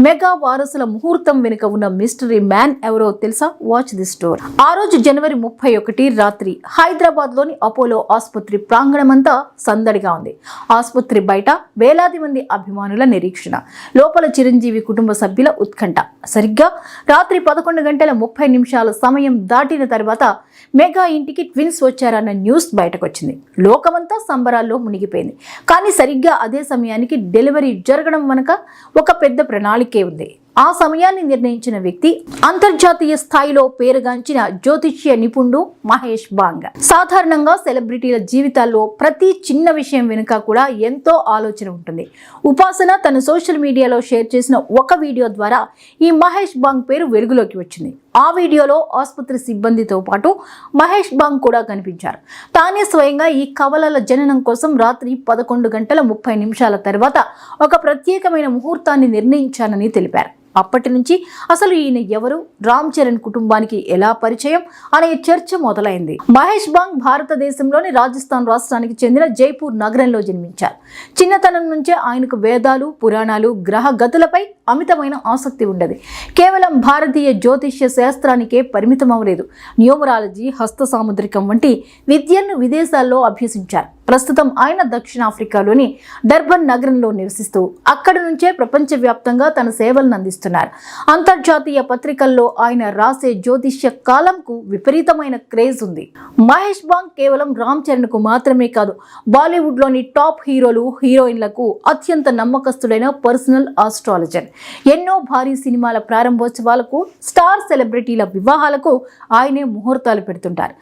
Mega వారసుల ముహూర్తం వెనుక ఉన్న మిస్టరీ మ్యాన్ ఎవరో తెలుసా? Watch the story. ఆ రోజు జనవరి 31 రాత్రి హైదరాబాద్ లోని అపోలో ఆసుపత్రి ప్రాంగణమంతా సందడిగా ఉంది. ఆసుపత్రి బయట వేలాది మంది అభిమానుల నిరీక్షణ, లోపల చిరంజీవి కుటుంబ సభ్యుల ఉత్కంఠ. సరిగ్గా రాత్రి 11:30 సమయం దాటిన తర్వాత మెగా ఇంటికి ట్విన్స్ వచ్చారన్న న్యూస్ బయటకొచ్చింది. లోకమంతా సంబరాల్లో మునిగిపోయింది. కానీ సరిగ్గా అదే సమయానికి డెలివరీ జరగడం వెనుక ఒక పెద్ద ప్రణాళికే ఉంది. ఆ సమయాన్ని నిర్ణయించిన వ్యక్తి అంతర్జాతీయ స్థాయిలో పేరుగాంచిన జ్యోతిష్య నిపుణుడు మహేష్ బాంగ్. సాధారణంగా సెలబ్రిటీల జీవితాల్లో ప్రతి చిన్న విషయం వెనుక కూడా ఎంతో ఆలోచన ఉంటుంది. ఉపాసన తన సోషల్ మీడియాలో షేర్ చేసిన ఒక వీడియో ద్వారా ఈ మహేష్ బాంగ్ పేరు వెలుగులోకి వచ్చింది. ఆ వీడియోలో ఆసుపత్రి సిబ్బందితో పాటు మహేష్ బాంగ్ కూడా కనిపించారు. తానే స్వయంగా ఈ కవలల జననం కోసం రాత్రి 11:30 తర్వాత ఒక ప్రత్యేకమైన ముహూర్తాన్ని నిర్ణయించానని తెలిపారు. అప్పటి నుంచి అసలు ఈయన ఎవరు, రామ్ చరణ్ కుటుంబానికి ఎలా పరిచయం అనే చర్చ మొదలైంది. మహేష్ బాంగ్ భారతదేశంలోని రాజస్థాన్ రాష్ట్రానికి చెందిన జైపూర్ నగరంలో జన్మించారు. చిన్నతనం నుంచే ఆయనకు వేదాలు, పురాణాలు, గ్రహ గతులపై అమితమైన ఆసక్తి ఉండేది. కేవలం భారతీయ జ్యోతిష్య శాస్త్రానికే పరిమితం అవ్వలేదు. న్యూమరాలజీ, హస్త సాముద్రికం వంటి విద్యను విదేశాల్లో అభ్యసించారు. ప్రస్తుతం ఆయన దక్షిణాఫ్రికాలోని డర్బన్ నగరంలో నివసిస్తూ అక్కడి నుంచే ప్రపంచవ్యాప్తంగా తన సేవలను అందిస్తున్నారు. అంతర్జాతీయ పత్రికల్లో ఆయన రాసే జ్యోతిష్య కాలంకు విపరీతమైన క్రేజ్ ఉంది. మహేష్ బాంగ్ కేవలం రామ్ చరణ్ కు మాత్రమే కాదు, బాలీవుడ్ లోని టాప్ హీరోలు, హీరోయిన్లకు అత్యంత నమ్మకస్తుడైన పర్సనల్ ఆస్ట్రాలజర్. ఎన్నో భారీ సినిమాల ప్రారంభోత్సవాలకు, స్టార్ సెలబ్రిటీల వివాహాలకు ఆయనే ముహూర్తాలు పెడుతుంటారు.